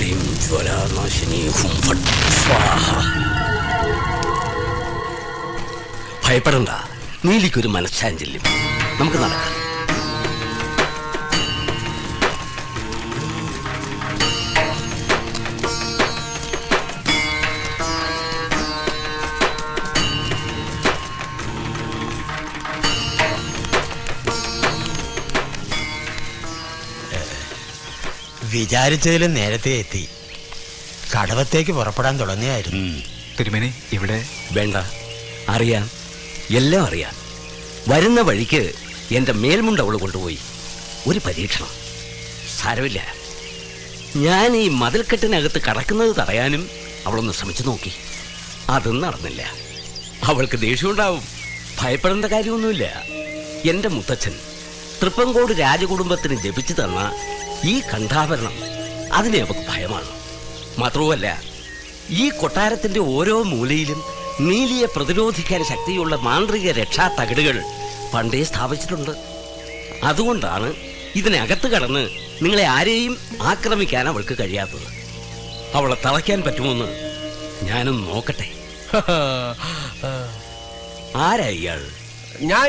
ഹ്രീം ജ്വലാനാശിനി ഹും ഫട്ട് സ്വാഹ. ഭയപ്പെടണ്ട, നീലിക്കൊരു മനഃശാന്തില്യം. നമുക്ക് നടക്കാം. വിചാരിച്ചതിലും നേരത്തെ എത്തി. കടവത്തേക്ക് പുറപ്പെടാൻ തുടങ്ങിയായിരുന്നു. തിരുമേനി ഇവിടെ വേണ്ട, അറിയാം, എല്ലാം അറിയാം. വരുന്ന വഴിക്ക് എൻ്റെ മേൽമുണ്ട് അവൾ കൊണ്ടുപോയി. ഒരു പരീക്ഷണം. സാരമില്ല, ഞാൻ ഈ മതിൽക്കെട്ടിനകത്ത് കടക്കുന്നത് തടയാനും അവളൊന്ന് ശ്രമിച്ചു നോക്കി. അതും നടന്നില്ല. അവൾക്ക് ദേഷ്യമുണ്ടാവും. ഭയപ്പെടേണ്ട കാര്യമൊന്നുമില്ല. എൻ്റെ മുത്തച്ഛൻ തൃപ്പങ്കോട് രാജകുടുംബത്തിന് ജപിച്ചു തന്ന ഈ കണ്ഠാഭരണം, അതിനെ അവൾക്ക് ഭയമാണ്. മാത്രവുമല്ല, ഈ കൊട്ടാരത്തിന്റെ ഓരോ മൂലയിലും നീലിയെ പ്രതിരോധിക്കാൻ ശക്തിയുള്ള മാന്ത്രിക രക്ഷാ തകിടുകൾ പണ്ടേ സ്ഥാപിച്ചിട്ടുണ്ട്. അതുകൊണ്ടാണ് ഇതിനകത്ത് കടന്ന് നിങ്ങളെ ആരെയും ആക്രമിക്കാൻ അവൾക്ക് കഴിയാത്തത്. അവളെ തളയ്ക്കാൻ പറ്റുമോന്ന് ഞാനൊന്ന് നോക്കട്ടെ. ആരാ ഇയാൾ? ഞാൻ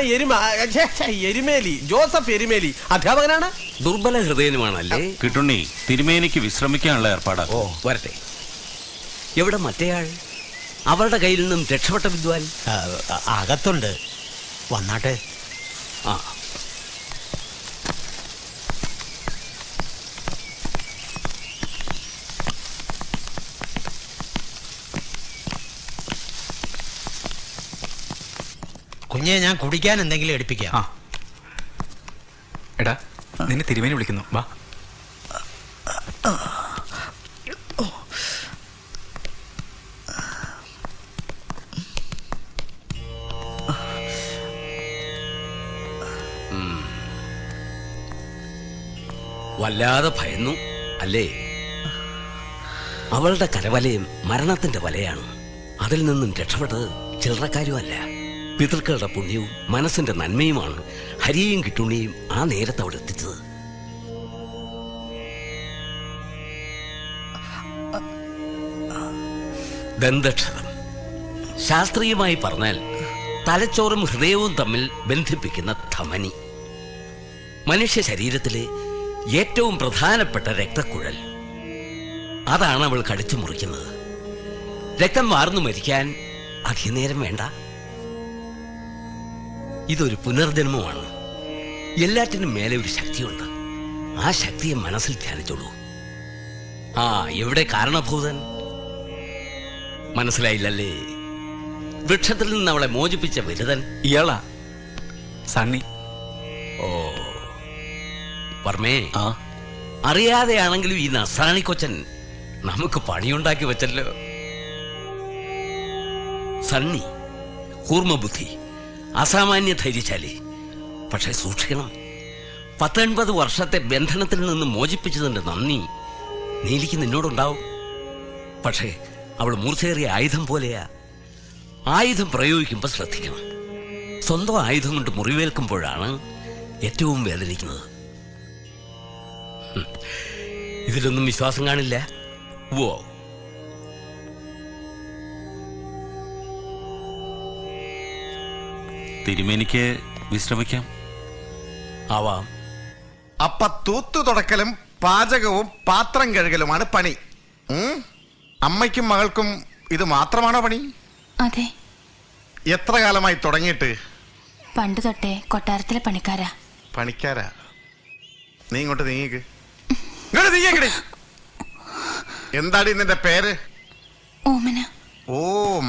എരുമേലി, ജോസഫ് എരുമേലി, അധ്യാപകനാണ്. ദുർബല ഹൃദയനുമാണല്ലേ? കിട്ടുണ്ണി, തിരുമേനിക്ക് വിശ്രമിക്കാനുള്ള ഏർപ്പാടാ. ഓ, വരട്ടെ. എവിടെ മറ്റേയാൾ? അവരുടെ കയ്യിൽ നിന്നും രക്ഷപ്പെട്ട വിദ്വാൻ? അകത്തുണ്ട്, വന്നാട്ടെ. ആ, കുഞ്ഞെ, ഞാൻ കുടിക്കാൻ എന്തെങ്കിലും എടുപ്പിക്കാം. എടാ, നിന്നെ തിരുമേനി വിളിക്കുന്നു, വാ. വല്ലാതെ ഭയന്നു അല്ലേ? അവളുടെ കരവലയം മരണത്തിന്റെ വലയാണ്. അതിൽ നിന്നും രക്ഷപ്പെട്ടത് ചില്ലറക്കാരുമല്ല. പിതൃക്കളുടെ പുണ്യവും മനസ്സിന്റെ നന്മയുമാണ് ഹരിയെയും കിട്ടുണ്ണിയും ആ നേരത്ത് അവിടെ എത്തിച്ചത്. ദന്തക്ഷതം, ശാസ്ത്രീയമായി പറഞ്ഞാൽ തലച്ചോറും ഹൃദയവും തമ്മിൽ ബന്ധിപ്പിക്കുന്ന ധമനി. മനുഷ്യ ശരീരത്തിലെ ഏറ്റവും പ്രധാനപ്പെട്ട രക്തക്കുഴൽ. അതാണ് അവൾ കടിച്ചു മുറിക്കുന്നത്. രക്തം വാർന്നു മരിക്കാൻ അധികനേരം വേണ്ട. ഇതൊരു പുനർജന്മമാണ്. എല്ലാറ്റിനും മേലെ ഒരു ശക്തിയുണ്ട്. ആ ശക്തിയെ മനസ്സിൽ ധ്യാനിച്ചോളൂ. ആ, എവിടെ കാരണഭൂതൻ? മനസ്സിലായില്ലല്ലേ? വൃക്ഷത്തിൽ നിന്ന് അവളെ മോചിപ്പിച്ച വിരുദൻ ഇയാളാ സണ്ണി. ഓ വർമ്മേ, അറിയാതെയാണെങ്കിലും ഈ നസ്രാണി കൊച്ചൻ നമുക്ക് പണിയുണ്ടാക്കി വെച്ചല്ലോ. സണ്ണി കൂർമ്മബുദ്ധി, അസാമാന്യ ധൈര്യശാലി. പക്ഷെ സൂക്ഷിക്കണം, 19 വർഷത്തെ ബന്ധനത്തിൽ നിന്ന് മോചിപ്പിച്ചതിന്റെ നന്ദി നീലിക്ക് നിന്നോടുണ്ടാവും. പക്ഷേ അവൾ മൂർച്ചയേറിയ ആയുധം പോലെയാ. ആയുധം പ്രയോഗിക്കുമ്പോൾ ശ്രദ്ധിക്കണം. സ്വന്തം ആയുധം കൊണ്ട് മുറിവേൽക്കുമ്പോഴാണ് ഏറ്റവും വേദനിക്കുന്നത്. ഇതിലൊന്നും വിശ്വാസം കാണില്ല. ഓ, തിരുമേനിക്ക് വിശ്രമിക്കാം. ആവാം. അപ്പ തൂത്തു തുടക്കലും പാചകവും പാത്രം കഴുകലുമാണ് പണി. അമ്മയ്ക്കും മകൾക്കും ഇത് മാത്രമാണോ പണി? അതെ. എത്ര കാലമായി തുടങ്ങിയിട്ട്? പണ്ട് തൊട്ടേ കൊട്ടാരത്തിലെ പണിക്കാരാ. പണിക്കാരാ? നീ ഇങ്ങോട്ട് നീങ്ങിക്ക്. ഇങ്ങോട്ട് നീങ്ങിക്കടി. എന്താടി നിന്റെ പേര്? ഓമന. ഓ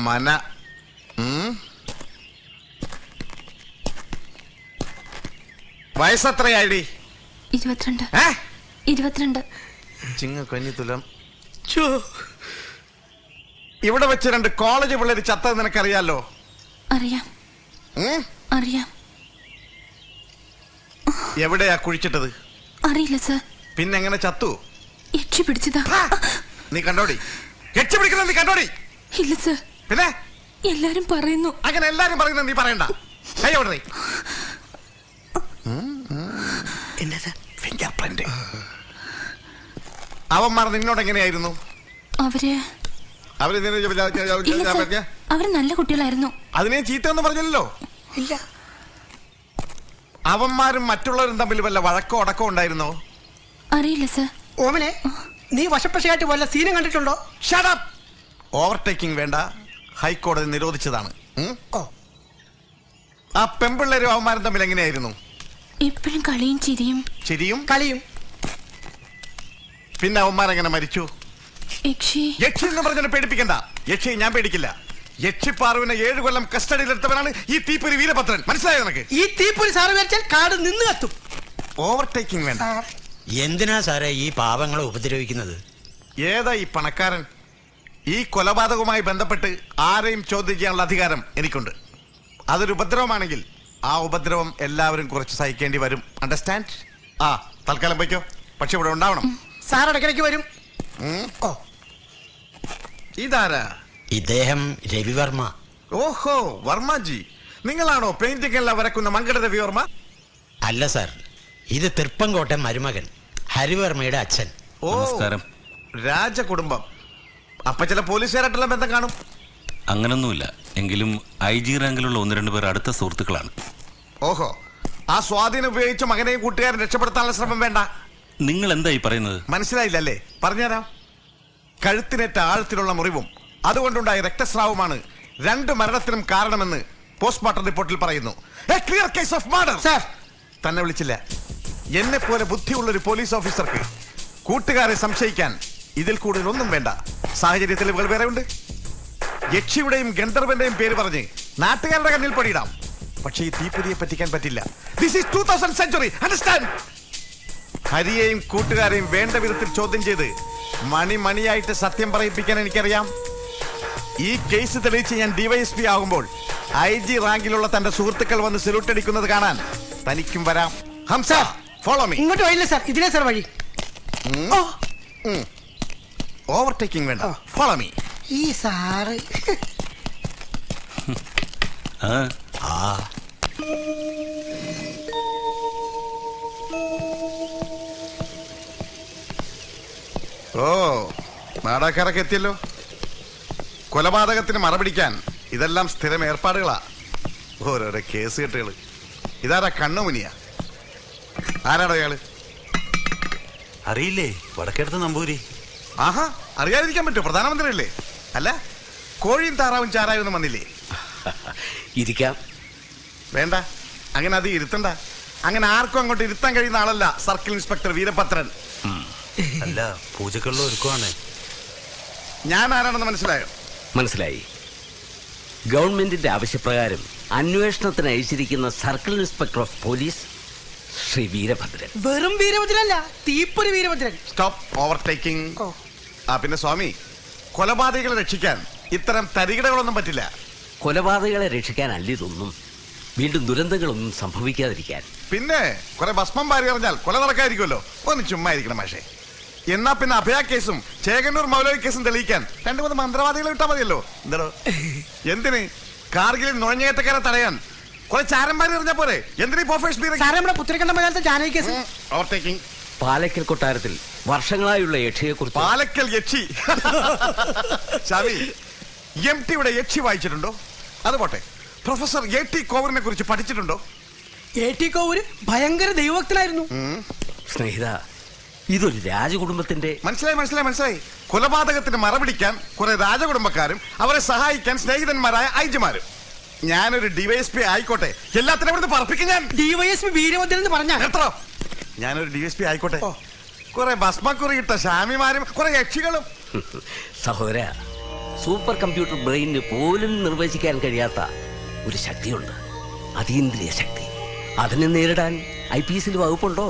മന. വയസ്സെത്രയായി? 22. 22. ചിങ്ങ കഞ്ഞിത്തുലം. ഇവിടെ വെച്ച് 2 കോളേജ് പിള്ളേര് ചത്തത് നിനക്കറിയാലോ? അറിയാം. അറിയാം. എവിടെയാ കുഴിച്ചിട്ടത്? അറിയില്ല സർ. പിന്നെങ്ങനെ ചത്തു? യക്ഷി പിടിച്ചതാ. നീ കണ്ടോടി? യക്ഷി പിടിക്കുന്നത് നീ കണ്ടോടി? ഇല്ല സർ. പിന്നെ എല്ലാരും പറയുന്നു. അങ്ങനെ എല്ലാരും പറയുന്നത് നീ പറയണ്ട. കൈയോടെ ഫിംഗർ പ്രിന്റ്. അവന്മാർ നിന്നോട് എങ്ങനെയായിരുന്നു? അവര് അവര് ഇല്ല സർ, അവര് നല്ല കുട്ടികളായിരുന്നു. അതിനെ ചീത്ത ഒന്നും പറഞ്ഞില്ലല്ലോ. ഇല്ല. അവന്മാരും മറ്റുള്ളവരും തമ്മിൽ വല്ല വഴക്കോ അടക്കോ ഉണ്ടായിരുന്നോ? അറിയില്ല സർ. ഓമനെ, നീ വശപ്പശയായിട്ട് വല്ല സീനും കണ്ടിട്ടുണ്ടോ? Shut up. ഓവർടേക്കിംഗ് വേണ്ട, ഹൈക്കോടതി നിരോധിച്ചതാണ്. ആ പെമ്പിള്ളേരും അവന്മാരും തമ്മിൽ എങ്ങനെയായിരുന്നു? എപ്പോഴും കളിയും ചിരിയും. ശരിയും കളിയും. പിന്നെ അവന്മാരെങ്ങനെ മരിച്ചു? യക്ഷി എന്ന് പറഞ്ഞാൽ പേടിപ്പിക്കണ്ട. യക്ഷി ഞാൻ പേടിക്കില്ല. യക്ഷി പാറുവിനെ 7 കൊല്ലം കസ്റ്റഡിയിലെടുത്തവനാണ് ഈ തീപ്പൊരി വീരഭദ്രൻ. മനസ്സിലായോ നിനക്ക്? ഈ തീപ്പൊരി സാറ് വരച്ചാൽ കാട് നിന്ന് കത്തും. ഓവർടേക്കിംഗ് വേണ്ട. എന്തിനാ സാറേ ഈ പാവങ്ങളെ ഉപദ്രവിക്കുന്നത്? ഏതാ ഈ പണക്കാരൻ? ഈ കൊലപാതകവുമായി ബന്ധപ്പെട്ട് ആരെയും ചോദ്യം ചെയ്യാനുള്ള അധികാരം എനിക്കുണ്ട്. അതൊരു ഉപദ്രവമാണെങ്കിൽ ആ ഉപദ്രവം എല്ലാവരും കുറച്ച് സഹിക്കേണ്ടി വരും. അണ്ടർസ്റ്റാൻഡ്? ആ, തൽക്കാലം പോയിക്കോ. പക്ഷെ ഇവിടെ ഉണ്ടാവണം. സാർ ഇടയ്ക്കിടയ്ക്ക് വരും. ഇതാരാ? ഇദ്ദേഹം രവിവർമ്മ. ഓഹോ, വർമ്മജി. നിങ്ങളാണോ പെയിന്റിംഗ് എല്ലാം വരക്കുന്ന മങ്കട രവിവർമ്മ? അല്ല സാർ, ഇത് തൃപ്പങ്കോട്ടെ മരുമകൻ ഹരിവർമ്മയുടെ അച്ഛൻ. ഓ, നമസ്കാരം. രാജകുടുംബം. അപ്പൊ ചില പോലീസുകാരായിട്ടുള്ള ബന്ധം കാണും. അങ്ങനൊന്നുമില്ല. എങ്കിലും IG റാങ്കിലുള്ള 1-2 പേർ അടുത്ത സുഹൃത്തുക്കളാണ്. ഓഹോ, ആ സ്വാധീനം ഉപയോഗിച്ച് മകനെയും കൂട്ടുകാരൻ രക്ഷപ്പെടുത്താനുള്ള ശ്രമം വേണ്ട. നിങ്ങൾ എന്താ ഈ പറയുന്നത്? മനസ്സിലായില്ലല്ലേ? പറഞ്ഞുതരാം. കഴുത്തിനേറ്റ ആഴത്തിലുള്ള മുറിവും അതുകൊണ്ടുണ്ടായ രക്തസ്രാവമാണ് 2 മരണത്തിനും കാരണമെന്ന് പോസ്റ്റ്മോർട്ടം റിപ്പോർട്ടിൽ പറയുന്നു. A clear case of murder. Sir തന്നെ വിളിച്ചില്ല. എന്നെ പോലെ ബുദ്ധിയുള്ളൊരു പോലീസ് ഓഫീസർക്ക് കൂട്ടുകാരെ സംശയിക്കാൻ ഇതിൽ കൂടുതൽ ഒന്നും വേണ്ട. സാഹചര്യ തെളിവുകൾ വേറെ ഉണ്ട്. യക്ഷിയുടെയും ഗന്ധർവന്റെയും പേര് പറഞ്ഞ് നാട്ടുകാരുടെ കണ്ണിൽ പൊടിയിടാം. പക്ഷേ ഈ തീപ്പൊരിയെ പറ്റിക്കാൻ പറ്റില്ല. This is 2000th century. Understand? ഹരിയെയും കൂട്ടുകാരെയും വേണ്ട വിധത്തിൽ ചോദ്യം ചെയ്ത് മണിയായിട്ട് സത്യം പറയിപ്പിക്കാൻ എനിക്കറിയാം. ഈ കേസ് തെളിയിച്ച് ഞാൻ DYSP ആകുമ്പോൾ IG റാങ്കിലുള്ള തന്റെ സുഹൃത്തുക്കൾ വന്ന് സല്യൂട്ട് അടിക്കുന്നത് കാണാൻ തനിക്കും വരാം. Hamsa, follow me. ഇങ്ങോട്ട് വഴിയില്ല സാർ, ഇതിലേ സാർ വഴി. ഓവർടേക്കിംഗ് വേണ്ട, ഫോളോ മീ. ഈ സാറ് ഓ, നാടകക്കാരൊക്കെ എത്തിയല്ലോ. കൊലപാതകത്തിന് മറപിടിക്കാൻ ഇതെല്ലാം സ്ഥിരം ഏർപ്പാടുകളാ. ഓരോരോ കേസ് കെട്ടുകള്. ഇതാരാ? കണ്ണുമുനിയ? ആരാടോ അയാള്? അറിയില്ലേ? വടക്കെടുത്ത് നമ്പൂരി. ആഹാ, അറിയാതിരിക്കാൻ പറ്റുമോ? പ്രധാനമന്ത്രി അല്ലേ? അല്ല, കോഴിയും താറാവും ചാരായൊന്നും വന്നില്ലേ? ഇരിക്കാം. വേണ്ട, അങ്ങനെ അത് ഇരുത്തണ്ട. അങ്ങനെ ആർക്കും അങ്ങോട്ട് ഇരുത്താൻ കഴിയുന്ന ആളല്ല സർക്കിൾ ഇൻസ്പെക്ടർ വീരഭദ്രൻ. അല്ല, പൂജക്കുള്ള ഒരുക്കുവാണ്. ഞാൻ ആരാണെന്ന് മനസ്സിലായോ? മനസ്സിലായി. ഗവൺമെന്റിന്റെ ആവശ്യപ്രകാരം അന്വേഷണത്തിന് അയച്ചിരിക്കുന്ന circle inspector of police Shri Veerabhadran. വെറും വീരഭദ്രനല്ല, തീപ്പൊരി വീരഭദ്രൻ. Stop overtaking. പിന്നെ സ്വാമി, കൊലപാതകളെ രക്ഷിക്കാൻ ഇത്തരം തരികിടകളൊന്നും പറ്റില്ല. കൊലപാതകളെ രക്ഷിക്കാനല്ല ഇതൊന്നും, വീണ്ടും ദുരന്തങ്ങളൊന്നും സംഭവിക്കാതിരിക്കാൻ. പിന്നെ കുറെ ഭസ്മം പാരി അറിഞ്ഞാൽ കൊല നടക്കാതിരിക്കുമല്ലോ. ഒന്ന് ചുമ്മാ ഇരിക്കണം മാഷേ. എന്നാ പിന്നെ അഭയ കേസും ചേകന്നൂർ മൗലവി കേസും തെളിയിക്കാൻ 2-3 മന്ത്രവാദികളെ ഇട്ടാ മതിയല്ലോ. എന്താണോ? എന്തിന്? കാർഗിലിൽ നുഴഞ്ഞേറ്റക്കാരെ തടയാൻ കുറെ ചാരന്മാരി എറിഞ്ഞാ പോരെ? എന്തിനീ സാറേ, നമ്മുടെ പുത്രക്കണ്ട മലയാളത്തെ ജാനകി കേസ്. ഓവർടേക്കിംഗ്. പാലക്കൽ കൊട്ടാരത്തിൽ വർഷങ്ങളായുള്ള യക്ഷിയെക്കുറിച്ച്. പാലക്കൽ യക്ഷി? ഷാവി, MTയുടെ യക്ഷി വായിച്ചിട്ടുണ്ടോ? അത് പോട്ടെ, പ്രൊഫസർ AT കോവൂരിനെ കുറിച്ച് പഠിച്ചിട്ടുണ്ടോ? AT കോവൂര് ഭയങ്കര ദൈവഭക്തനായിരുന്നു. സ്നേഹിത, ഇതൊരു രാജകുടുംബത്തിന്റെ. മനസ്സിലായി. കൊലപാതകത്തിന് മറപിടിക്കാൻ കുറെ രാജകുടുംബക്കാരും അവരെ സഹായിക്കാൻ സ്നേഹിതന്മാരായ ഐജിമാരും. ഞാനൊരു DYSP ആയിക്കോട്ടെ, എല്ലാത്തിനും ഇവിടുന്ന് പറപ്പിക്കും ഞാൻ. DYSP വീരഭദ്രൻ എന്ന് പറഞ്ഞാ എത്രോ? ഞാനൊരു DYSP ആയിക്കോട്ടെ, കുറെ ഭസ്മക്കുറിയിട്ട ശാമിമാരും കുറെ യക്ഷികളും. സഹോദര, സൂപ്പർ കമ്പ്യൂട്ടർ ബ്രെയിനിന് പോലും നിർവചിക്കാൻ കഴിയാത്ത ഒരു ശക്തിയുണ്ട്, അതീന്ദ്രിയ ശക്തി. അതിനെ നേരിടാൻ IPC വകുപ്പുണ്ടോ?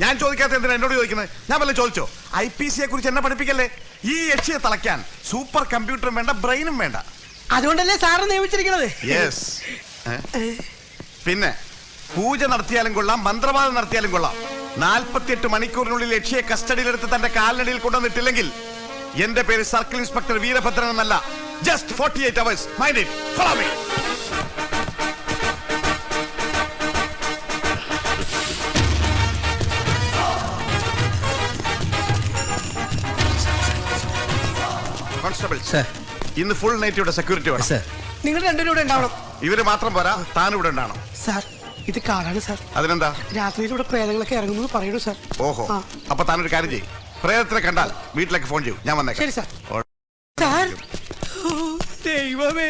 ഞാൻ ചോദിക്കാത്ത എന്തിനാ എന്നോട് ചോദിക്കുന്നത്? ഞാൻ വല്ല ചോദിച്ചോ? IPCയെ കുറിച്ച് എന്നെ പഠിപ്പിക്കല്ലേ. ഈ യക്ഷിയെ തളയ്ക്കാൻ സൂപ്പർ കമ്പ്യൂട്ടറും വേണ്ട, ബ്രെയിനും വേണ്ട. അതുകൊണ്ടല്ലേ സാറ് നിയമിച്ചിരിക്കുന്നത്. യെസ്. പിന്നെ പൂജ നടത്തിയാലും കൊള്ളാം, മന്ത്രവാദം നടത്തിയാലും കൊള്ളാം. 48 മണിക്കൂറിനുള്ളിൽ യക്ഷിയെ കസ്റ്റഡിയിലെടുത്ത് തന്റെ കാലിനടിയിൽ കൊണ്ടുവന്നിട്ടില്ലെങ്കിൽ എന്റെ പേര് സർക്കിൾ ഇൻസ്പെക്ടർ വീരഭദ്രൻ എന്നല്ല. Just 48 hours. Mind it. Follow me. Constable sir. ഇന്ന് ഫുൾ നൈറ്റ് ഇവിടെ സെക്യൂരിറ്റി വേണം. നിങ്ങൾ രണ്ടുപേരും ഇവിടെ ഉണ്ടാവണം. ഇവര് മാത്രം പോരാ, താൻ ഇവിടെ ഉണ്ടാവണം. സാർ ഇത് കാടാണ് സാർ. അതിനെന്താ? രാത്രിയിലൂടെ പ്രേതങ്ങളൊക്കെ ഇറങ്ങുന്നു പറയണു സാർ. ഓഹോ, അപ്പൊ താനൊരു കാര്യം ചെയ്യും, പ്രേതത്തിനെ കണ്ടാൽ വീട്ടിലേക്ക് ഫോൺ ചെയ്യും, ഞാൻ വന്നേക്കാം. ശരി സാർ. സാർ ദൈവമേ,